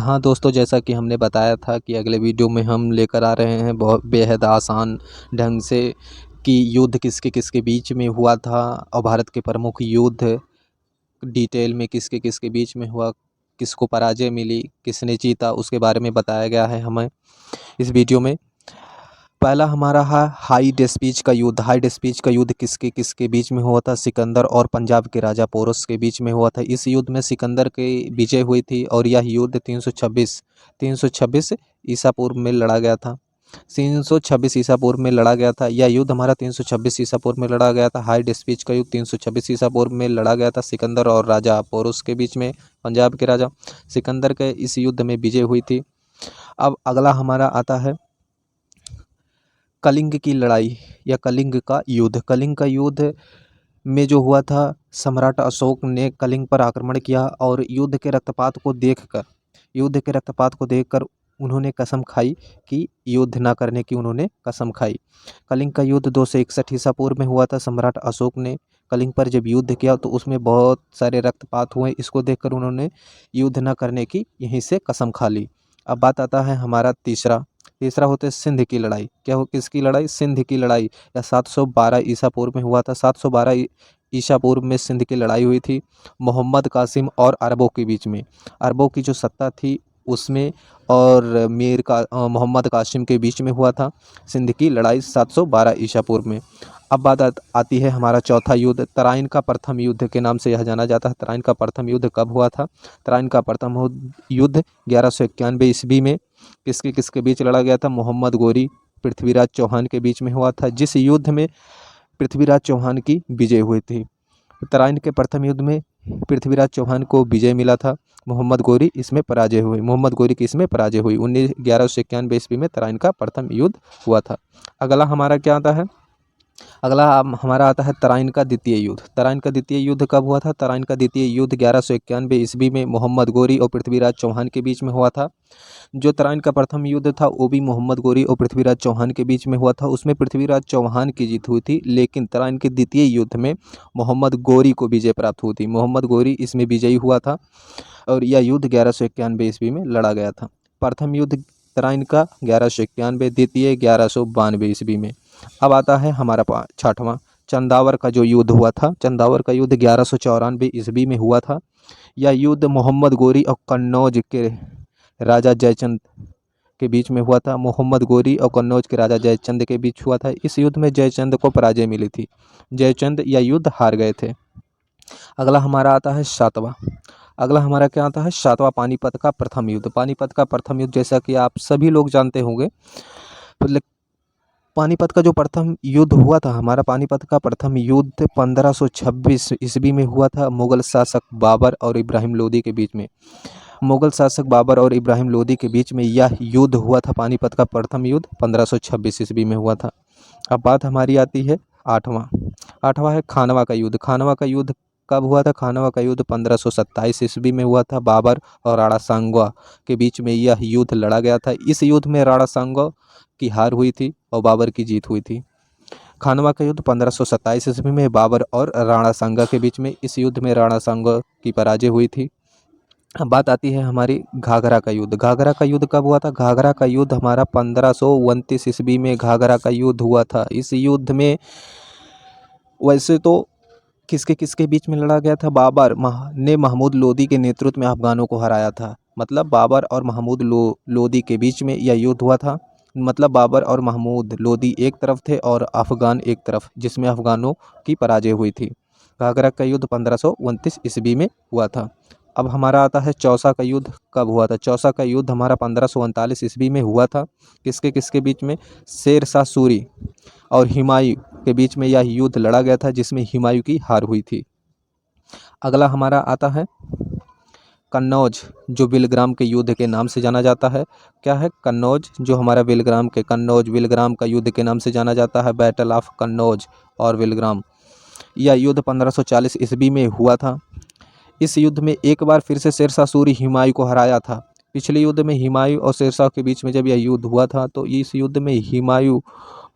हाँ दोस्तों, जैसा कि हमने बताया था कि अगले वीडियो में हम लेकर आ रहे हैं बहुत बेहद आसान ढंग से कि युद्ध किसके किसके बीच में हुआ था और भारत के प्रमुख युद्ध डिटेल में किसके किसके बीच में हुआ, किसको पराजय मिली, किसने जीता, उसके बारे में बताया गया है हमें इस वीडियो में। पहला हमारा है हाइड स्पीच का युद्ध। हाइड स्पीच का युद्ध किसके किसके बीच में हुआ था? सिकंदर और पंजाब के राजा पोरस के बीच में हुआ था। इस युद्ध में सिकंदर की विजय हुई थी और यह युद्ध 326 ईसा पूर्व में लड़ा गया था। 326 ईसा पूर्व में लड़ा गया था। यह युद्ध हमारा 326 ईसा पूर्व में लड़ा गया था। हाइड स्पीच का युद्ध 326 ईसा पूर्व में लड़ा गया था सिकंदर और राजा पोरस के बीच में, पंजाब के राजा। सिकंदर के इस युद्ध में विजय हुई थी। अब अगला हमारा आता है कलिंग की लड़ाई या कलिंग का युद्ध। कलिंग का युद्ध में जो हुआ था, सम्राट अशोक ने कलिंग पर आक्रमण किया और युद्ध के रक्तपात को देखकर उन्होंने कसम खाई कि युद्ध ना करने की उन्होंने कसम खाई। कलिंग का युद्ध 261 ईसा पूर्व में हुआ था। सम्राट अशोक ने कलिंग पर जब युद्ध किया तो उसमें बहुत सारे रक्तपात हुए। इसको देखकर उन्होंने युद्ध ना करने की यहीं से कसम खा ली। अब बात आता है हमारा तीसरा होता है सिंध की लड़ाई। क्या हो? किसकी लड़ाई? सिंध की लड़ाई। या 712 ईसा पूर्व में हुआ था। 712 ईसा पूर्व में सिंध की लड़ाई हुई थी मोहम्मद कासिम और अरबों के बीच में। अरबों की जो सत्ता थी उसमें और मोहम्मद कासिम के बीच में हुआ था सिंध की लड़ाई 712 ईसा पूर्व में। अब बात आती है हमारा चौथा युद्ध, तराइन का प्रथम युद्ध के नाम से यह जाना जाता है। तराइन का प्रथम युद्ध कब हुआ था? तराइन का प्रथम युद्ध 1191 ईस्वी में किसके किसके बीच लड़ा गया था? मोहम्मद गोरी पृथ्वीराज चौहान के बीच में हुआ था, जिस युद्ध में पृथ्वीराज चौहान की विजय हुई थी। तराइन के प्रथम युद्ध में पृथ्वीराज चौहान को विजय मिला था। मोहम्मद गोरी इसमें पराजय हुई। मोहम्मद गोरी की इसमें पराजय हुई। 1191 ईस्वी में तराइन का प्रथम युद्ध हुआ था। अगला हमारा क्या आता है? अगला हमारा आता है तराइन का द्वितीय युद्ध। तराइन का द्वितीय युद्ध कब हुआ था? तराइन का द्वितीय युद्ध 1191 ईस्वी में मोहम्मद गोरी और पृथ्वीराज चौहान के बीच में हुआ था। जो तराइन का प्रथम युद्ध था वो भी मोहम्मद गोरी और पृथ्वीराज चौहान के बीच में हुआ था। उसमें पृथ्वीराज चौहान की जीत हुई थी, लेकिन तराइन के द्वितीय युद्ध में मोहम्मद गोरी को विजय प्राप्त हुई थी। मोहम्मद गोरी इसमें विजयी हुआ था और यह युद्ध 1191 ईस्वी में लड़ा गया था। प्रथम युद्ध तराइन का 1191, द्वितीय 1192 ईस्वी में। अब आता है हमारा छठवां, चंदावर का जो युद्ध हुआ था। चंदावर का युद्ध 1194 ईस्वी में हुआ था। यह युद्ध मोहम्मद गोरी और कन्नौज के राजा जयचंद के बीच में हुआ था। मोहम्मद गोरी और कन्नौज के राजा जयचंद के बीच हुआ था। इस युद्ध में जयचंद को पराजय मिली थी। जयचंद यह युद्ध हार गए थे। अगला हमारा आता है सातवां। अगला हमारा क्या आता है? सातवां, पानीपत का प्रथम युद्ध। पानीपत का प्रथम युद्ध जैसा कि आप सभी लोग जानते होंगे, पानीपत का जो प्रथम युद्ध हुआ था हमारा, पानीपत का प्रथम युद्ध 1526 ईस्वी में हुआ था मुगल शासक बाबर और इब्राहिम लोदी के बीच में। मुगल शासक बाबर और इब्राहिम लोदी के बीच में यह युद्ध हुआ था। पानीपत का प्रथम युद्ध 1526 ईस्वी में हुआ था। अब बात हमारी आती है आठवां है खानवा का युद्ध। खानवा का युद्ध कब हुआ था? खानवा का युद्ध 1527 ईस्वी में हुआ था। बाबर और राणा सांगवा के बीच में यह युद्ध लड़ा गया था। इस युद्ध में राणा सांगवा की हार हुई थी और बाबर की जीत हुई थी। खानवा का युद्ध 1527 ईस्वी में बाबर और राणा सांगा के बीच में। इस युद्ध में राणा सांगा की पराजय हुई थी। अब बात आती है हमारी घाघरा का युद्ध। घाघरा का युद्ध कब हुआ था? घाघरा का युद्ध हमारा 1529 ईस्वी में घाघरा का युद्ध हुआ था। इस युद्ध में वैसे तो किसके किसके बीच में लड़ा गया था? बाबर ने महमूद लोदी के नेतृत्व में अफगानों को हराया था। मतलब बाबर और महमूद लोदी के बीच में यह युद्ध हुआ था। मतलब बाबर और महमूद लोदी एक तरफ थे और अफगान एक तरफ, जिसमें अफगानों की पराजय हुई थी। घाघरा का युद्ध 1529 ईस्वी में हुआ था। अब हमारा आता है चौसा का युद्ध कब हुआ था? चौसा का युद्ध हमारा 1539 ईस्वी में हुआ था। किसके किसके बीच में? शेर शाह सूरी और हुमायूं के बीच में यह युद्ध लड़ा गया था, जिसमें हुमायूं की हार हुई थी। अगला हमारा आता है कन्नौज, जो विलग्राम के युद्ध के नाम से जाना जाता है। क्या है? कन्नौज, जो हमारा कन्नौज विलग्राम का युद्ध के नाम से जाना जाता है। बैटल ऑफ कन्नौज और विलग्राम। यह युद्ध 1540 ईस्वी में हुआ था। इस युद्ध में एक बार फिर से शेरशाह सूरी हुमायूं को हराया था। पिछले युद्ध में हुमायूं और शेरशाह के बीच में जब यह युद्ध हुआ था तो इस युद्ध में हुमायूं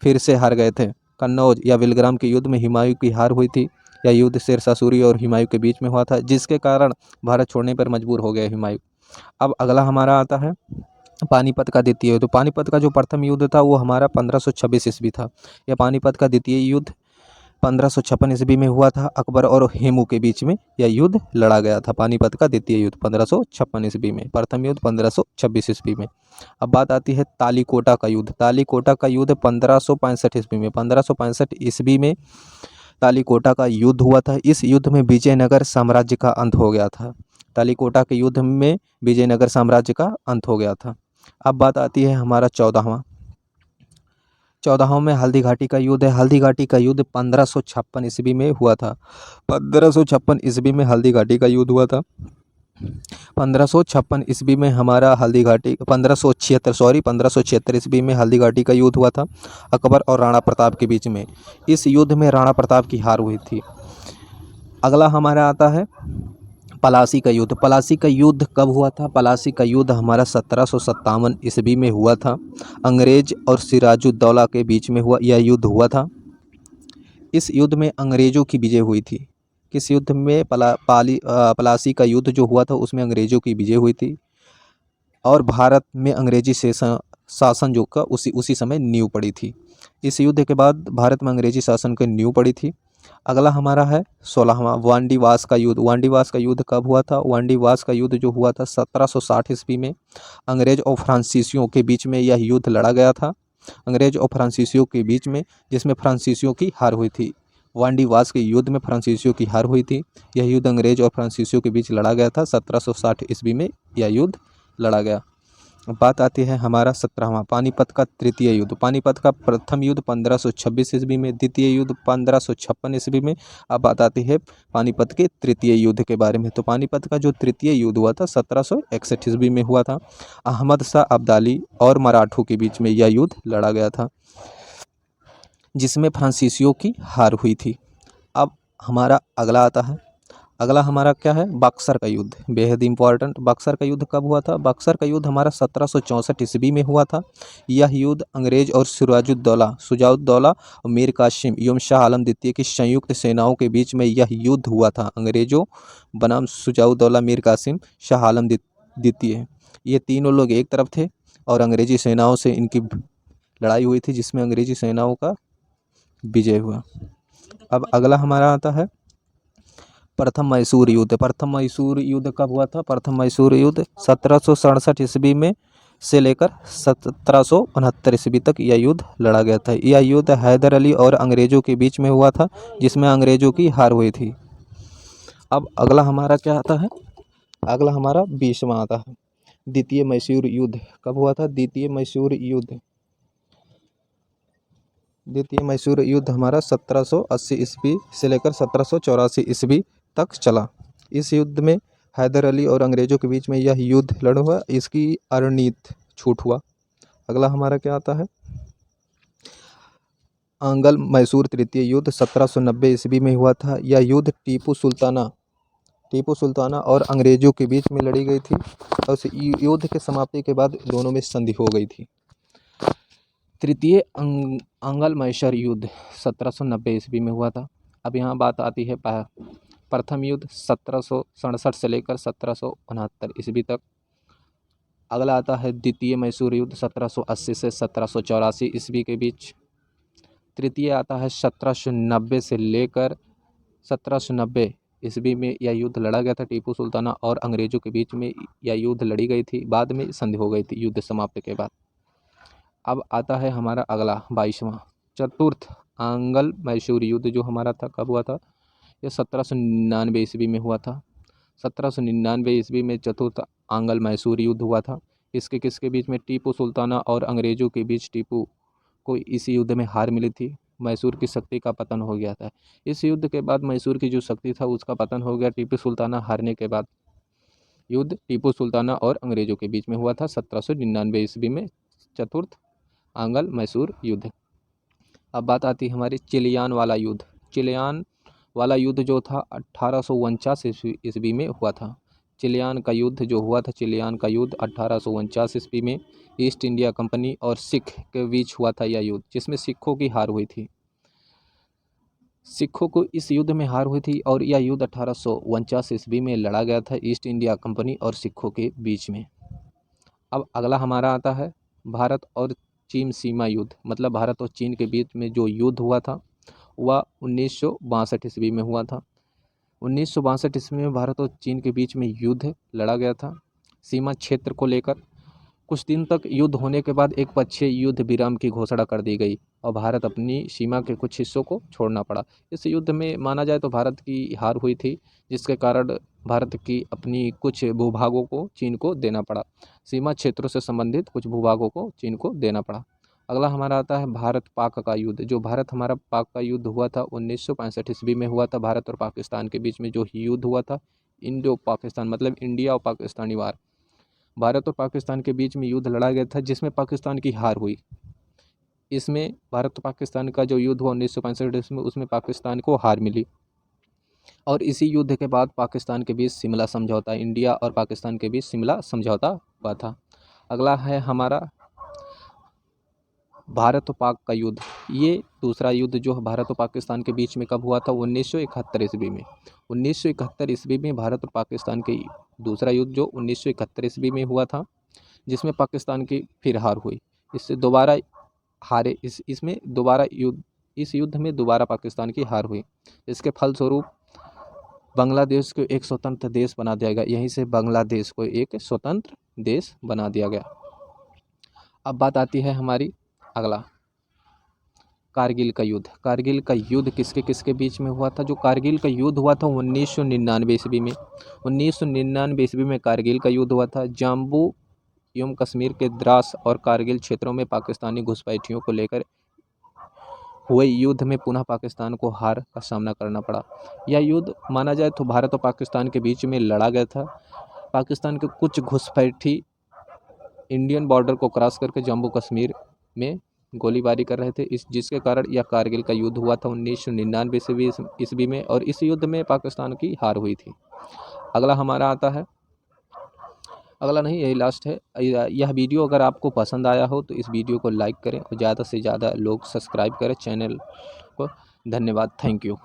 फिर से हार गए थे। कन्नौज या विलग्राम के युद्ध में हुमायूं की हार हुई थी। यह युद्ध शेरशाह सूरी और हुमायूं के बीच में हुआ था, जिसके कारण भारत छोड़ने पर मजबूर हो गए हुमायूं। अब अगला हमारा आता है पानीपत का द्वितीय युद्ध। पानीपत का जो प्रथम युद्ध था वो हमारा 1526 ईस्वी था। यह पानीपत का द्वितीय युद्ध 1556 ईस्वी में हुआ था। अकबर और हेमू के बीच में यह युद्ध लड़ा गया था। पानीपत का द्वितीय युद्ध 1556 ईस्वी में, प्रथम युद्ध 1526 ईस्वी में। अब बात आती है तालीकोटा का युद्ध। तालीकोटा का युद्ध 1565 ईस्वी में, 1565 ईस्वी में तालीकोटा का युद्ध हुआ था। इस युद्ध में विजयनगर साम्राज्य का अंत हो गया था। तालीकोटा के युद्ध में विजयनगर साम्राज्य का अंत हो गया था। अब बात आती है हमारा 14वां में हल्दी घाटी का युद्ध है। हल्दी घाटी का युद्ध 1556 ईस्वी में हुआ था। 1556 ईस्वी में हल्दी घाटी का युद्ध हुआ था। 1556 ईस्वी में हमारा हल्दी घाटी 1576 ईस्वी में हल्दी घाटी का युद्ध हुआ था अकबर और राणा प्रताप के बीच में। इस युद्ध में राणा प्रताप की हार हुई थी। अगला हमारा आता है पलासी का युद्ध। पलासी का युद्ध कब हुआ था? पलासी का युद्ध हमारा 1757 ईस्वी में हुआ था। अंग्रेज और सिराजुद्दौला के बीच में यह युद्ध हुआ था। इस युद्ध में अंग्रेज़ों की विजय हुई थी। किस युद्ध में? पलासी का युद्ध जो हुआ था उसमें अंग्रेज़ों की विजय हुई थी और भारत में अंग्रेजी शासन जो का उसी समय नींव पड़ी थी। इस युद्ध के बाद भारत में अंग्रेजी शासन की नींव पड़ी थी। अगला हमारा है 16वां वांडीवास का युद्ध। वांडीवास का युद्ध कब हुआ था? वांडीवास का युद्ध जो हुआ था 1760 ईस्वी में अंग्रेज और फ्रांसीसियों के बीच में यह युद्ध लड़ा गया था। अंग्रेज और फ्रांसीसियों के बीच में, जिसमें फ्रांसीसियों की हार हुई थी। वांडीवास के युद्ध में फ्रांसीसियों की हार हुई थी। यह युद्ध अंग्रेज और फ्रांसीसियों के बीच लड़ा गया था। 1760 ईस्वी में यह युद्ध लड़ा गया। अब बात आती है हमारा 17वां पानीपत का तृतीय युद्ध। पानीपत का प्रथम युद्ध 1526 ईस्वी में, द्वितीय युद्ध 1556 ईस्वी में। अब बात आती है पानीपत के तृतीय युद्ध के बारे में। तो पानीपत का जो तृतीय युद्ध हुआ था 1761 ईस्वी में हुआ था। अहमद शाह अब्दाली और मराठों के बीच में यह युद्ध लड़ा गया था, जिसमें फ्रांसीसियों की हार हुई थी। अब हमारा अगला आता है, अगला हमारा क्या है? बक्सर का युद्ध, बेहद इंपॉर्टेंट। बक्सर का युद्ध कब हुआ था? बक्सर का युद्ध हमारा 1764 ईस्वी में हुआ था। यह युद्ध अंग्रेज और शुजाउद्दौला और मीर कासिम एवं शाह आलम द्वितीय की संयुक्त सेनाओं के बीच में यह युद्ध हुआ था। अंग्रेजों बनाम शुजाउद्दौला, मीर कासिम, शाह आलम द्वितीय, ये तीनों लोग एक तरफ थे और अंग्रेजी सेनाओं से इनकी लड़ाई हुई थी, जिसमें अंग्रेजी सेनाओं का विजय हुआ। अब अगला हमारा आता है प्रथम मैसूर युद्ध। प्रथम मैसूर युद्ध कब हुआ था? प्रथम मैसूर युद्ध 1767 ईस्वी में से लेकर 1769 ईस्वी तक यह युद्ध लड़ा गया था। यह युद्ध हैदर अली और अंग्रेज़ों के बीच में हुआ था, जिसमें अंग्रेज़ों की हार हुई थी। अब अगला हमारा क्या आता है? अगला हमारा 20वां आता है द्वितीय मैसूर युद्ध। कब हुआ था? द्वितीय मैसूर युद्ध हमारा 1780 ईस्वी से लेकर 1784 ईस्वी तक चला। इस युद्ध में हैदर अली और अंग्रेज़ों के बीच में यह युद्ध लड़ा हुआ, इसकी अरणीत छूट हुआ। अगला हमारा क्या आता है? आंगल मैसूर तृतीय युद्ध 1790 ईस्वी में हुआ था। यह युद्ध टीपू सुल्ताना और अंग्रेज़ों के बीच में लड़ी गई थी और इस युद्ध के समाप्ति के बाद दोनों में संधि हो गई थी। तृतीय आंगल मैसूर युद्ध 1790 ईस्वी में हुआ था। अब यहाँ बात आती है प्रथम युद्ध 1767 से लेकर 1769 ईस्वी तक। अगला आता है द्वितीय मैसूर युद्ध 1780 से 1784 ईस्वी के बीच। तृतीय आता है 1790 से लेकर 1790 ईस्वी में यह युद्ध लड़ा गया था। टीपू सुल्ताना और अंग्रेज़ों के बीच में यह युद्ध लड़ी गई थी, बाद में संधि हो गई थी युद्ध समाप्ति के बाद। अब आता है हमारा अगला 22वां चतुर्थ आंगल मैसूर युद्ध, जो हमारा था कब हुआ था? यह 1799 ईस्वी में हुआ था। 1799 ईस्वी में चतुर्थ आंगल मैसूर युद्ध हुआ था। इसके किसके बीच में? टीपू सुल्ताना और अंग्रेज़ों के बीच। टीपू को इस युद्ध में हार मिली थी, मैसूर की शक्ति का पतन हो गया था। इस युद्ध के बाद मैसूर की जो शक्ति था उसका पतन हो गया। टीपू सुल्ताना हारने के बाद युद्ध टीपू सुल्ताना और अंग्रेज़ों के बीच में हुआ था 1799 ईस्वी में, चतुर्थ आंगल मैसूर युद्ध। अब बात आती है हमारी चिलियान वाला युद्ध। चिलियान वाला युद्ध जो था 1849 ईस्वी में हुआ था। चिलियान का युद्ध जो हुआ था, चिलियान का युद्ध 1849 ईस्वी में ईस्ट इंडिया कंपनी और सिख के बीच हुआ था यह युद्ध, जिसमें सिखों की हार हुई थी। सिखों को इस युद्ध में हार हुई थी और यह युद्ध 1849 ईस्वी में लड़ा गया था ईस्ट इंडिया कंपनी और सिखों के बीच में। अब अगला हमारा आता है भारत और चीन सीमा युद्ध, मतलब भारत और चीन के बीच में जो युद्ध हुआ था वह 1962 ईस्वी में हुआ था। 1962 ईस्वी में भारत और चीन के बीच में युद्ध लड़ा गया था सीमा क्षेत्र को लेकर। कुछ दिन तक युद्ध होने के बाद एक पक्षीय युद्ध विराम की घोषणा कर दी गई और भारत अपनी सीमा के कुछ हिस्सों को छोड़ना पड़ा। इस युद्ध में माना जाए तो भारत की हार हुई थी, जिसके कारण भारत की अपनी कुछ भूभागों को चीन को देना पड़ा। सीमा क्षेत्रों से संबंधित कुछ भूभागों को चीन को देना पड़ा। अगला हमारा आता है भारत पाक का युद्ध। जो भारत हमारा पाक का युद्ध हुआ था 1965 ईस्वी में हुआ था। भारत और पाकिस्तान के बीच में जो युद्ध हुआ था, इंडो पाकिस्तान मतलब इंडिया और पाकिस्तानी वार, भारत और पाकिस्तान के बीच में युद्ध लड़ा गया था जिसमें पाकिस्तान की हार हुई। इसमें भारत और पाकिस्तान का जो युद्ध हुआ 1965 ईस्वी में, उसमें पाकिस्तान को हार मिली और इसी युद्ध के बाद पाकिस्तान के बीच शिमला समझौता, इंडिया और पाकिस्तान के बीच शिमला समझौता हुआ था। अगला है हमारा भारत और पाक का युद्ध। ये दूसरा युद्ध जो भारत और पाकिस्तान के बीच में कब हुआ था, 1971 ईस्वी में। 1971 ईस्वी में भारत और पाकिस्तान के दूसरा युद्ध जो 1971 ईस्वी में हुआ था, जिसमें पाकिस्तान की फिर हार हुई। इससे दोबारा हारे इसमें दोबारा इस युद्ध में दोबारा पाकिस्तान की हार हुई। इसके फलस्वरूप बांग्लादेश को एक स्वतंत्र देश बना दिया गया। यहीं से बांग्लादेश को एक स्वतंत्र देश बना दिया गया। अब बात आती है हमारी अगला कारगिल का युद्ध। कारगिल का युद्ध किसके किसके बीच में हुआ था? जो कारगिल का युद्ध हुआ था 1999 ईस्वी में। 1999 ईस्वी में कारगिल का युद्ध हुआ था। जम्मू एवं कश्मीर के द्रास और कारगिल क्षेत्रों में पाकिस्तानी घुसपैठियों को लेकर हुए युद्ध में पुनः पाकिस्तान को हार का सामना करना पड़ा। यह युद्ध माना जाए तो भारत और पाकिस्तान के बीच में लड़ा गया था। पाकिस्तान के कुछ घुसपैठी इंडियन बॉर्डर को क्रॉस करके जम्मू कश्मीर में गोलीबारी कर रहे थे, जिसके कारण यह कारगिल का युद्ध हुआ था 1999 ईस्वी में और इस युद्ध में पाकिस्तान की हार हुई थी। अगला हमारा आता है, अगला नहीं यही लास्ट है। यह वीडियो अगर आपको पसंद आया हो तो इस वीडियो को लाइक करें और ज़्यादा से ज़्यादा लोग सब्सक्राइब करें चैनल को। धन्यवाद, थैंक यू।